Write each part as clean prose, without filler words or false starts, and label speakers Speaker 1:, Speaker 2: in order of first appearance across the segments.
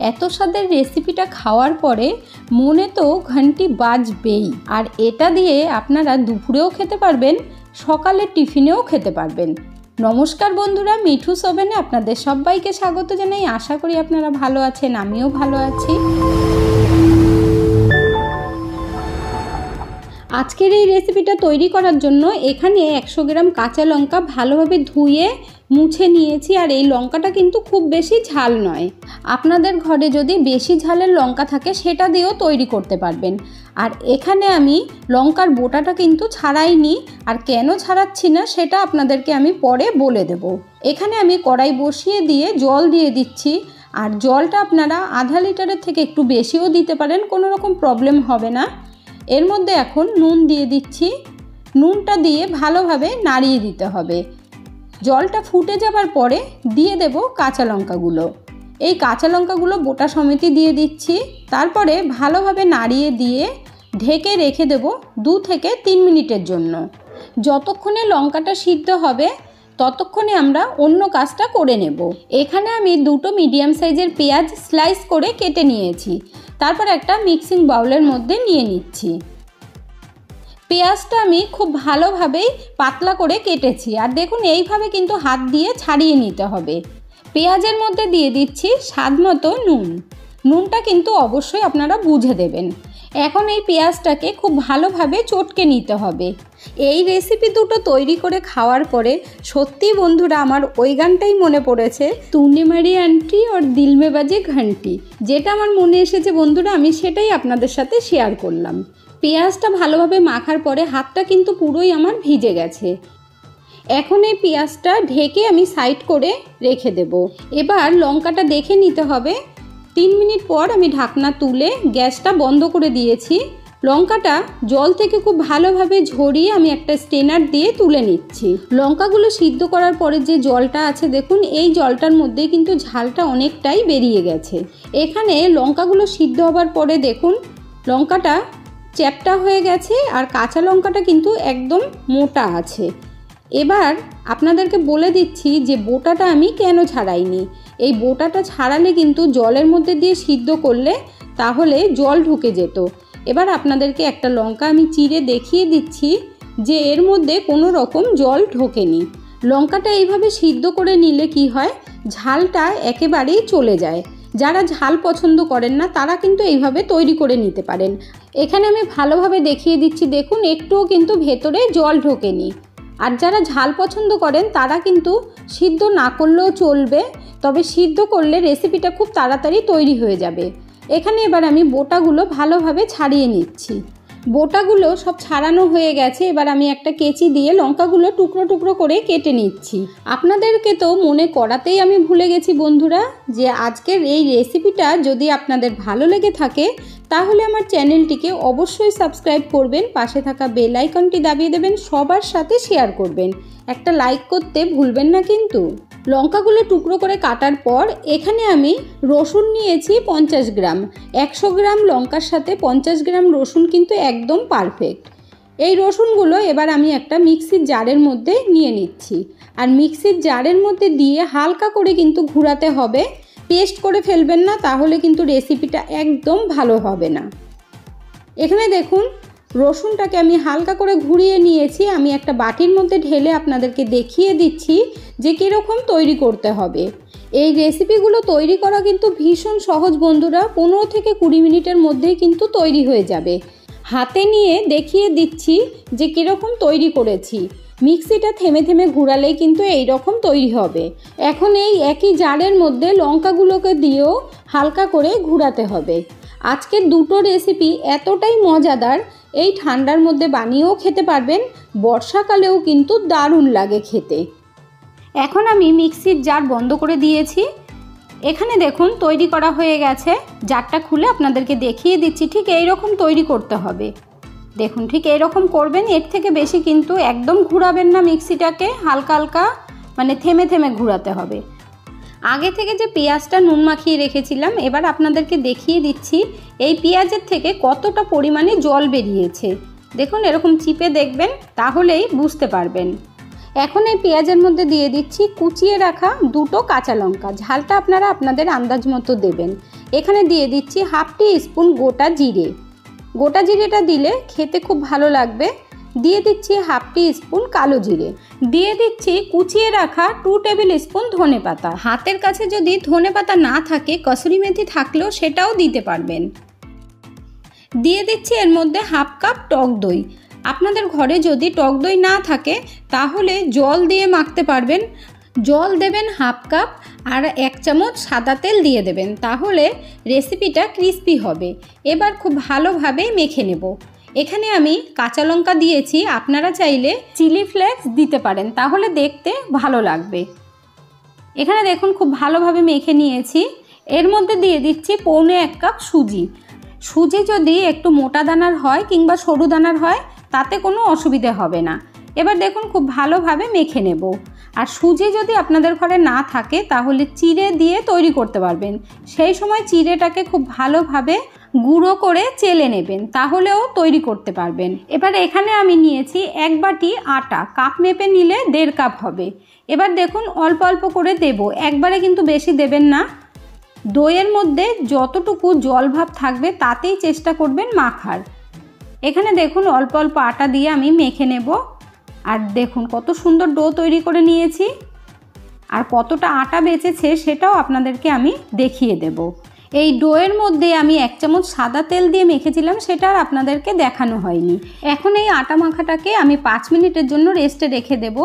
Speaker 1: এত স্বাদের রেসিপিটা খাওয়ার পরে মনে তো ঘন্টি বাজবেই। আর এটা দিয়ে আপনারা দুপুরেও খেতে পারবেন, সকালের টিফিনেও খেতে পারবেন। নমস্কার বন্ধুরা, মিঠুস ওভেনে আপনাদের সবাইকে স্বাগত জানাই। আশা করি আপনারা ভালো আছেন, আমিও ভালো আছি। আজকের এই রেসিপিটা তৈরি করার জন্য এখানে 100 গ্রাম কাঁচা লঙ্কা ভালোভাবে ধুয়ে মুছে নিয়েছি। আর এই লঙ্কাটা কিন্তু খুব বেশি ঝাল নয়। আপনাদের ঘরে যদি বেশি ঝালের লঙ্কা থাকে সেটা দিয়েও তৈরি করতে পারবেন। আর এখানে আমি লঙ্কার বোটাটা কিন্তু ছাড়াইনি, আর কেন ছাড়াচ্ছি না সেটা আপনাদেরকে আমি পরে বলে দেব। এখানে আমি কড়াই বসিয়ে দিয়ে জল দিয়ে দিচ্ছি। আর জলটা আপনারা আধা লিটারের থেকে একটু বেশিও দিতে পারেন, কোনো রকম প্রবলেম হবে না। এর মধ্যে এখন নুন দিয়ে দিচ্ছি। নুনটা দিয়ে ভালোভাবে নাড়িয়ে দিতে হবে। জলটা ফুটে যাবার পরে দিয়ে দেব কাঁচা লঙ্কাগুলো। এই কাঁচা লঙ্কাগুলো বোটা সমেতই দিয়ে দিচ্ছি। তারপরে ভালোভাবে নাড়িয়ে দিয়ে ঢেকে রেখে দেব 2 থেকে 3 মিনিটের জন্য। যতক্ষণে লঙ্কাটা সিদ্ধ হবে ততক্ষণে আমরা অন্য কাজটা করে নেব। এখানে আমি 2টো মিডিয়াম সাইজের পেঁয়াজ স্লাইস করে কেটে নিয়েছি। তারপর একটা মিক্সিং বাউলের মধ্যে নিয়ে নিচ্ছি। পেঁয়াজটা আমি খুব ভালোভাবেই পাতলা করে কেটেছি। আর দেখুন এইভাবে কিন্তু হাত দিয়ে ছাড়িয়ে নিতে হবে। পেঁয়াজের মধ্যে দিয়ে দিচ্ছি স্বাদমতো নুন। নুনটা কিন্তু অবশ্যই আপনারা বুঝে দেবেন। এখন এই পেঁয়াজটাকে খুব ভালোভাবে চটকে নিতে হবে। এই রেসিপি দুটো তৈরি করে খাওয়ার পরে সত্যি বন্ধুরা আমার ওই গানটাই মনে পড়েছে, তুনে মারি আন্টি ওর দিল মে বাজে ঘন্টি। যেটা আমার মনে এসেছে বন্ধুরা, আমি সেটাই আপনাদের সাথে শেয়ার করলাম। পেঁয়াজটা ভালোভাবে মাখার পরে হাতটা কিন্তু পুরোই আমার ভিজে গেছে। এখন এই পেঁয়াজটা ঢেকে আমি সাইড করে রেখে দেব। এবার লঙ্কাটা দেখে নিতে হবে। 3 মিনিট পর আমি ঢাকনা তুলে গ্যাসটা বন্ধ করে দিয়েছি। লঙ্কাটা জল থেকে খুব ভালোভাবে ঝরিয়ে আমি একটা স্ট্রেনার দিয়ে তুলে নিচ্ছি। লঙ্কাগুলো সিদ্ধ করার পরে যে জলটা আছে দেখুন, এই জলটার মধ্যে কিন্তু ঝালটা অনেকটাই বেরিয়ে গেছে। এখানে লঙ্কাগুলো সিদ্ধ হবার পরে দেখুন লঙ্কাটা চ্যাপ্টা হয়ে গেছে আর কাঁচা লঙ্কাটা কিন্তু একদম মোটা আছে। এবার আপনাদেরকে বলে দিচ্ছি যে বোটাটা আমি কেন ছাড়াইনি। এই বোটাটা ছাড়ালে কিন্তু জলের মধ্যে দিয়ে সিদ্ধ করলে তাহলে জল ঢুকে যেত। এবার আপনাদেরকে একটা লঙ্কা আমি চিড়ে দেখিয়ে দিচ্ছি যে এর মধ্যে কোনো রকম জল ঢোকেনি। লঙ্কাটা এইভাবে সিদ্ধ করে নিলে কি হয়, ঝালটা একেবারেই চলে যায়। যারা ঝাল পছন্দ করেন না তারা কিন্তু এইভাবে তৈরি করে নিতে পারেন। এখানে আমি ভালোভাবে দেখিয়ে দিচ্ছি, দেখুন একটুও কিন্তু ভেতরে জল ঢোকেনি। আর যারা ঝাল পছন্দ করেন তারা কিন্তু সিদ্ধ না করলেও চলবে, তবে সিদ্ধ করলে রেসিপিটা খুব তাড়াতাড়ি তৈরি হয়ে যাবে। এখানে এবার আমি বোটাগুলো ভালোভাবে ছাড়িয়ে নিচ্ছি। বোটাগুলো সব ছাড়ানো হয়ে গেছে। এবার আমি একটা কেচি দিয়ে লঙ্কাগুলো টুকরো টুকরো করে কেটে নিচ্ছি। আপনাদেরকে তো মনে করাতেই আমি ভুলে গেছি বন্ধুরা যে আজকের এই রেসিপিটা যদি আপনাদের ভালো লেগে থাকে তাহলে আমার চ্যানেলটিকে অবশ্যই সাবস্ক্রাইব করবেন, পাশে থাকা বেল আইকনটি দাবিয়ে দেবেন, সবার সাথে শেয়ার করবেন, একটা লাইক করতে ভুলবেন না কিন্তু। লঙ্কাগুলো টুকরো করে কাটার পর এখানে আমি রসুন নিয়েছি 50 গ্রাম। 100 গ্রাম লঙ্কার সাথে 50 গ্রাম রসুন কিন্তু একদম পারফেক্ট। এই রসুনগুলো এবার আমি একটা মিক্সির জারের মধ্যে নিয়ে নিচ্ছি। আর মিক্সির জারের মধ্যে দিয়ে হালকা করে কিন্তু ঘোরাতে হবে, পেস্ট করে ফেলবেন না, তাহলে কিন্তু রেসিপিটা একদম ভালো হবে না। এখানে দেখুন রসুনটাকে আমি হালকা করে ঘুরিয়ে নিয়েছি। আমি একটা বাটির মধ্যে ঢেলে আপনাদেরকে দেখিয়ে দিচ্ছি যে কীরকম তৈরি করতে হবে। এই রেসিপিগুলো তৈরি করা কিন্তু ভীষণ সহজ বন্ধুরা, 15 থেকে 20 মিনিটের মধ্যেই কিন্তু তৈরি হয়ে যাবে। হাতে নিয়ে দেখিয়ে দিচ্ছি যে কীরকম তৈরি করেছি। মিক্সিটা থেমে থেমে ঘোরালেই কিন্তু এই রকম তৈরি হবে। এখন এই একই জারের মধ্যে লঙ্কাগুলোকে দিয়েও হালকা করে ঘোরাতে হবে। আজকের দুটো রেসিপি এতটাই মজাদার, এই ঠান্ডার মধ্যে বানিয়েও খেতে পারবেন, বর্ষাকালেও কিন্তু দারুণ লাগে খেতে। এখন আমি মিক্সির জার বন্ধ করে দিয়েছি। এখানে দেখুন তৈরি করা হয়ে গেছে। জারটা খুলে আপনাদেরকে দেখিয়ে দিচ্ছি, ঠিক এই রকম তৈরি করতে হবে। দেখুন ঠিক এইরকম করবেন, এর থেকে বেশি কিন্তু একদম ঘোরাবেন না মিক্সিটাকে, হালকা হালকা মানে থেমে থেমে ঘোরাতে হবে। আগে থেকে যে পেঁয়াজটা নুন মাখিয়ে রেখেছিলাম এবার আপনাদেরকে দেখিয়ে দিচ্ছি এই পেঁয়াজের থেকে কতটা পরিমাণে জল বেরিয়েছে। দেখুন এরকম চিপে দেখবেন তাহলেই বুঝতে পারবেন। এখন এই পেঁয়াজের মধ্যে দিয়ে দিচ্ছি কুচিয়ে রাখা দুটো কাঁচা লঙ্কা। ঝালটা আপনারা আপনাদের আন্দাজ মতো দেবেন। এখানে দিয়ে দিচ্ছি হাফ টি স্পুন গোটা জিরে। গোটা জিরেটা দিলে খেতে খুব ভালো লাগবে। দিয়ে দিচ্ছি হাফ টি স্পুন কালো জিরে। দিয়ে দিচ্ছি কুচিয়ে রাখা 2 টেবিল স্পুন ধনেপাতা। হাতের কাছে যদি ধনেপাতা না থাকে, কসুরি মেথি থাকলেও সেটাও দিতে পারবেন। দিয়ে দিচ্ছি এর মধ্যে হাফ কাপ টক দই। আপনাদের ঘরে যদি টক দই না থাকে তাহলে জল দিয়ে মাখতে পারবেন। জল দেবেন হাফ কাপ আর 1 চামচ সাদা তেল দিয়ে দেবেন, তাহলে রেসিপিটা ক্রিস্পি হবে। এবার খুব ভালোভাবে মেখে নেব। এখানে আমি কাঁচা লঙ্কা দিয়েছি, আপনারা চাইলে চিলি ফ্লেক্স দিতে পারেন, তাহলে দেখতে ভালো লাগবে। এখানে দেখুন খুব ভালোভাবে মেখে নিয়েছি। এর মধ্যে দিয়ে দিচ্ছি পৌনে 1 কাপ সুজি। সুজি যদি একটু মোটা দানার হয় কিংবা সরু দানার হয় তাতে কোনো অসুবিধে হবে না। এবার দেখুন খুব ভালোভাবে মেখে নেব। আর সুজি যদি আপনাদের ঘরে না থাকে তাহলে চিড়ে দিয়ে তৈরি করতে পারবেন। সেই সময় চিড়েটাকে খুব ভালোভাবে গুঁড়ো করে চেলে নেবেন, তাহলেও তৈরি করতে পারবেন। এবার এখানে আমি নিয়েছি 1 বাটি আটা। কাপ মেপে নিলে 1.5 কাপ হবে। এবার দেখুন অল্প অল্প করে দেব, একবারে কিন্তু বেশি দেবেন না। দইয়ের মধ্যে যতটুকু জল ভাব থাকবে তাতেই চেষ্টা করবেন মাখার। এখানে দেখুন অল্প অল্প আটা দিয়ে আমি মেখে নেব। আর দেখুন কত সুন্দর ডো তৈরি করে নিয়েছি। আর কতটা আটা বেঁচেছে সেটাও আপনাদেরকে আমি দেখিয়ে দেব। এই ডোয়ের মধ্যে আমি 1 চামচ সাদা তেল দিয়ে মেখেছিলাম, সেটা আর আপনাদেরকে দেখানো হয়নি। এখন এই আটা মাখাটাকে আমি 5 মিনিটের জন্য রেস্টে রেখে দেব।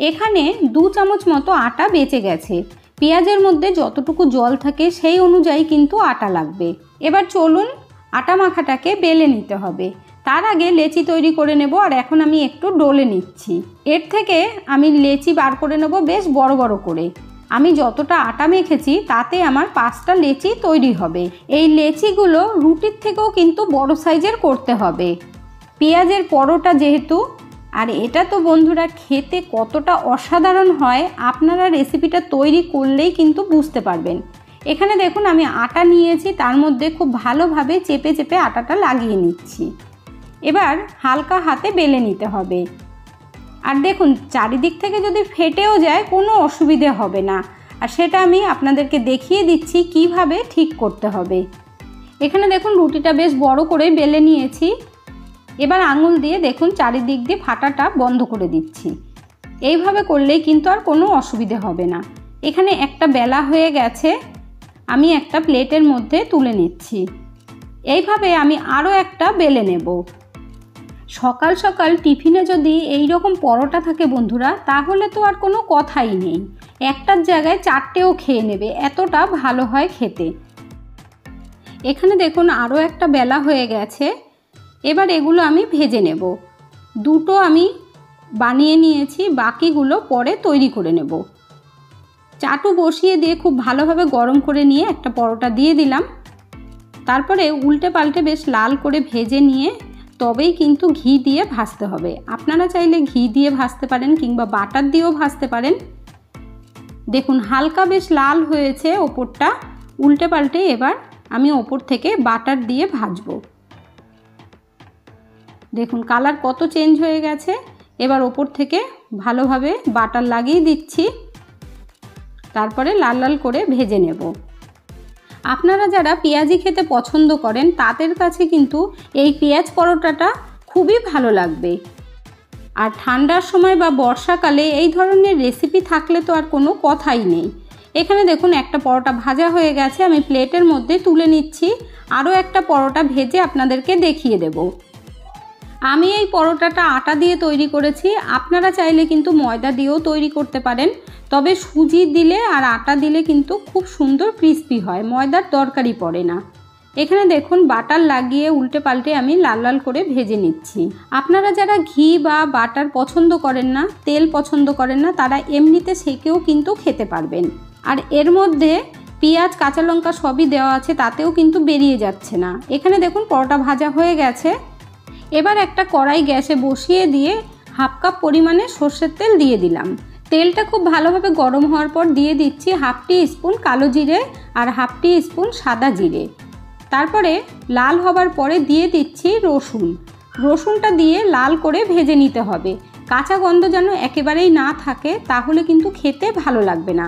Speaker 1: এখানে 2 চামচ মতো আটা বেঁচে গেছে। পেঁয়াজের মধ্যে যতটুকু জল থাকে সেই অনুযায়ী কিন্তু আটা লাগবে। এবার চলুন আটা মাখাটাকে বেলে নিতে হবে। তার আগে লেচি তৈরি করে নেব। আর এখন আমি একটু ডলে নিচ্ছি। এর থেকে আমি লেচি বার করে নেব বেশ বড় বড় করে। আমি যতটা আটা মেখেছি তাতে আমার 5টা লেচি তৈরি হবে। এই লেচিগুলো রুটির থেকেও কিন্তু বড় সাইজের করতে হবে, পেঁয়াজের পরোটা যেহেতু। আর এটা তো বন্ধুরা খেতে কতটা অসাধারণ হয় আপনারা রেসিপিটা তৈরি করলেই কিন্তু বুঝতে পারবেন। এখানে দেখুন আমি আটা নিয়েছি, তার মধ্যে খুব ভালোভাবে চেপে চেপে আটাটা লাগিয়ে নিচ্ছি। এবার হালকা হাতে বেলে নিতে হবে। আর দেখুন চারিদিক থেকে যদি ফেটেও যায় কোনো অসুবিধে হবে না। আর সেটা আমি আপনাদেরকে দেখিয়ে দিচ্ছি কিভাবে ঠিক করতে হবে। এখানে দেখুন রুটিটা বেশ বড় করে বেলে নিয়েছি। এবার আঙুল দিয়ে দেখুন চারিদিক দিয়ে ফাটাটা বন্ধ করে দিচ্ছি। এইভাবে করলেই কিন্তু আর কোনো অসুবিধে হবে না। এখানে একটা বেলা হয়ে গেছে, আমি একটা প্লেটের মধ্যে তুলে নিচ্ছি। এইভাবে আমি আরও একটা বেলে নেব। সকাল সকাল টিফিনে যদি এই রকম পরোটা থাকে বন্ধুরা, তাহলে তো আর কোনো কথাই নেই। একটার জায়গায় 4টেও খেয়ে নেবে, এতটা ভালো হয় খেতে। এখানে দেখুন আরও একটা বেলা হয়ে গেছে। এবার এগুলো আমি ভেজে নেব। 2টো আমি বানিয়ে নিয়েছি, বাকিগুলো পরে তৈরি করে নেব। চাটু বসিয়ে দিয়ে খুব ভালোভাবে গরম করে নিয়ে একটা পরোটা দিয়ে দিলাম। তারপরে উল্টে পাল্টে বেশ লাল করে ভেজে নিয়ে তবেই কিন্তু ঘি দিয়ে ভাজতে হবে। আপনারা চাইলে ঘি দিয়ে ভাজতে পারেন কিংবা বাটার দিয়েও ভাজতে পারেন। দেখুন হালকা বেশ লাল হয়েছে ওপরটা। উল্টে পাল্টে এবার আমি ওপর থেকে বাটার দিয়ে ভাজবো। দেখুন কালার কত চেঞ্জ হয়ে গেছে। এবার ওপর থেকে ভালোভাবে বাটার লাগিয়ে দিচ্ছি, তারপরে লাল লাল করে ভেজে নেব। আপনারা যারা পেঁয়াজি খেতে পছন্দ করেন তাদের কাছে কিন্তু এই পেঁয়াজ পরোটাটা খুবই ভালো লাগবে। আর ঠান্ডার সময় বা বর্ষাকালে এই ধরনের রেসিপি থাকলে তো আর কোনো কথাই নেই। এখানে দেখুন একটা পরোটা ভাজা হয়ে গেছে, আমি প্লেটের মধ্যে তুলে নিচ্ছি। আরও একটা পরোটা ভেজে আপনাদেরকে দেখিয়ে দেব। আমি এই পরোটাটা আটা দিয়ে তৈরি করেছি, আপনারা চাইলে কিন্তু ময়দা দিয়েও তৈরি করতে পারেন। তবে সুজি দিলে আর আটা দিলে কিন্তু খুব সুন্দর ক্রিস্পি হয়, ময়দার দরকারই পড়ে না। এখানে দেখুন বাটার লাগিয়ে উল্টে পাল্টে আমি লাল লাল করে ভেজে নিচ্ছি। আপনারা যারা ঘি বা বাটার পছন্দ করেন না, তেল পছন্দ করেন না, তারা এমনিতে সেকেও কিন্তু খেতে পারবেন। আর এর মধ্যে পেঁয়াজ কাঁচা লঙ্কা সবই দেওয়া আছে, তাতেও কিন্তু বেরিয়ে যাচ্ছে না। এখানে দেখুন পরোটা ভাজা হয়ে গেছে। এবার একটা কড়াই গ্যাসে বসিয়ে দিয়ে হাফ কাপ পরিমাণে সর্ষের তেল দিয়ে দিলাম। তেলটা খুব ভালোভাবে গরম হওয়ার পর দিয়ে দিচ্ছি হাফ টি স্পুন কালো জিরে আর হাফ টি স্পুন সাদা জিরে। তারপরে লাল হবার পরে দিয়ে দিচ্ছি রসুন। রসুনটা দিয়ে লাল করে ভেজে নিতে হবে, কাঁচা গন্ধ যেন একেবারেই না থাকে, তাহলে কিন্তু খেতে ভালো লাগবে না।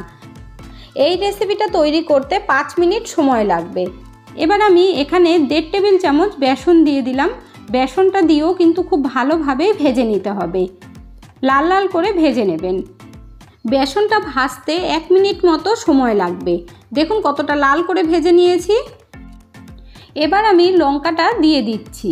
Speaker 1: এই রেসিপিটা তৈরি করতে 5 মিনিট সময় লাগবে। এবার আমি এখানে 1.5 টেবিল চামচ বেসন দিয়ে দিলাম। বেসনটা দিয়েও কিন্তু খুব ভালোভাবে ভেজে নিতে হবে, লাল লাল করে ভেজে নেবেন। বেসনটা ভাজতে 1 মিনিট মতো সময় লাগবে। দেখুন কতটা লাল করে ভেজে নিয়েছি। এবার আমি লঙ্কাটা দিয়ে দিচ্ছি।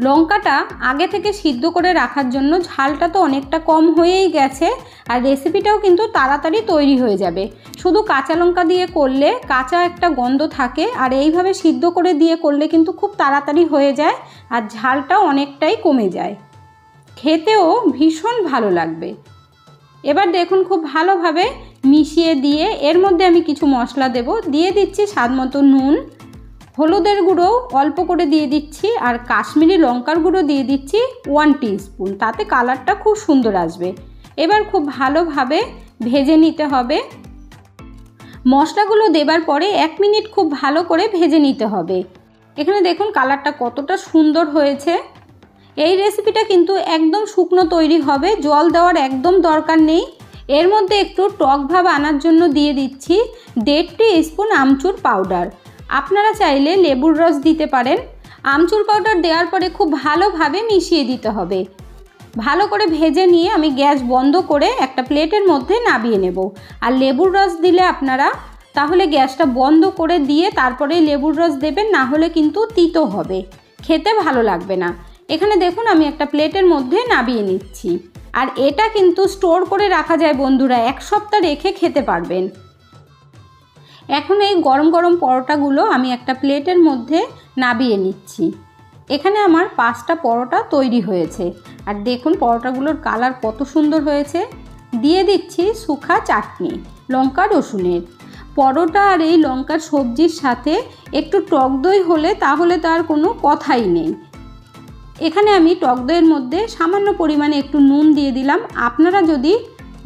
Speaker 1: লঙ্কাটা আগে থেকে সিদ্ধ করে রাখার জন্য ঝালটা তো অনেকটা কম হয়েই গেছে, আর রেসিপিটাও কিন্তু তাড়াতাড়ি তৈরি হয়ে যাবে। শুধু কাঁচা লঙ্কা দিয়ে করলে কাঁচা একটা গন্ধ থাকে, আর এইভাবে সিদ্ধ করে দিয়ে করলে কিন্তু খুব তাড়াতাড়ি হয়ে যায়, আর ঝালটাও অনেকটাই কমে যায়, খেতেও ভীষণ ভালো লাগবে। এবার দেখুন খুব ভালোভাবে মিশিয়ে দিয়ে এর মধ্যে আমি কিছু মশলা দেব। দিয়ে দিচ্ছি স্বাদ মতো নুন, হলুদের গুঁড়ো অল্প করে দিয়ে দিচ্ছি, আর কাশ্মীরি লঙ্কার গুঁড়ো দিয়ে দিচ্ছি 1 টিস্পুন, তাতে কালারটা খুব সুন্দর আসবে। এবার খুব ভালোভাবে ভেজে নিতে হবে। মশলাগুলো দেবার পরে 1 মিনিট খুব ভালো করে ভেজে নিতে হবে। এখানে দেখুন কালারটা কতটা সুন্দর হয়েছে। এই রেসিপিটা কিন্তু একদম শুকনো তৈরি হবে, জল দেওয়ার একদম দরকার নেই। এর মধ্যে একটু টক ভাব আনার জন্য দিয়ে দিচ্ছি 1.5 টিস্পুন আমচুর পাউডার। আপনারা চাইলে লেবুর রস দিতে পারেন। আমচুর পাউডার দেওয়ার পরে খুব ভালোভাবে মিশিয়ে দিতে হবে। ভালো করে ভেজে নিয়ে আমি গ্যাস বন্ধ করে একটা প্লেটের মধ্যে নামিয়ে নেব। আর লেবুর রস দিলে আপনারা তাহলে গ্যাসটা বন্ধ করে দিয়ে তারপরে লেবুর রস দেবেন, না হলে কিন্তু তিতো হবে, খেতে ভালো লাগবে না। এখানে দেখুন আমি একটা প্লেটের মধ্যে নামিয়ে নিচ্ছি। আর এটা কিন্তু স্টোর করে রাখা যায় বন্ধুরা, 1 সপ্তাহ রেখে খেতে পারবেন। এখন এই গরম গরম পরোটাগুলো আমি একটা প্লেটের মধ্যে নামিয়ে নিচ্ছি। এখানে আমার 5টা পরোটা তৈরি হয়েছে, আর দেখুন পরোটাগুলোর কালার কত সুন্দর হয়েছে। দিয়ে দিচ্ছি শুকনো চাটনি, লঙ্কা রসুনের। পরোটা আর এই লঙ্কার সবজির সাথে একটু টক দই হলে তাহলে তো আর কোনো কথাই নেই। এখানে আমি টক দইয়ের মধ্যে সামান্য পরিমাণে একটু নুন দিয়ে দিলাম। আপনারা যদি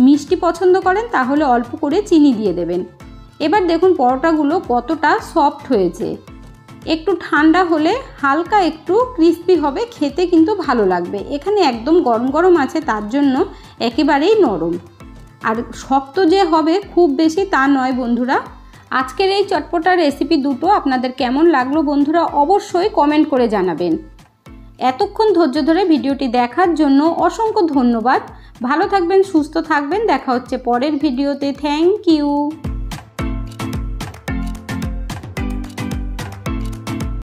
Speaker 1: মিষ্টি পছন্দ করেন তাহলে অল্প করে চিনি দিয়ে দেবেন। এবার দেখুন পরোটাগুলো কতটা সফট হয়েছে। একটু ঠান্ডা হলে হালকা একটু ক্রিস্পি হবে, খেতে কিন্তু ভালো লাগবে। এখানে একদম গরম গরম আছে, তার জন্য একেবারেই নরম। আর শক্ত যে হবে খুব বেশি তা নয় বন্ধুরা। আজকের এই চটপটা রেসিপি দুটো আপনাদের কেমন লাগলো বন্ধুরা অবশ্যই কমেন্ট করে জানাবেন। এতক্ষণ ধৈর্য ধরে ভিডিওটি দেখার জন্য অসংখ্য ধন্যবাদ। ভালো থাকবেন, সুস্থ থাকবেন। দেখা হচ্ছে পরের ভিডিওতে। Thank you.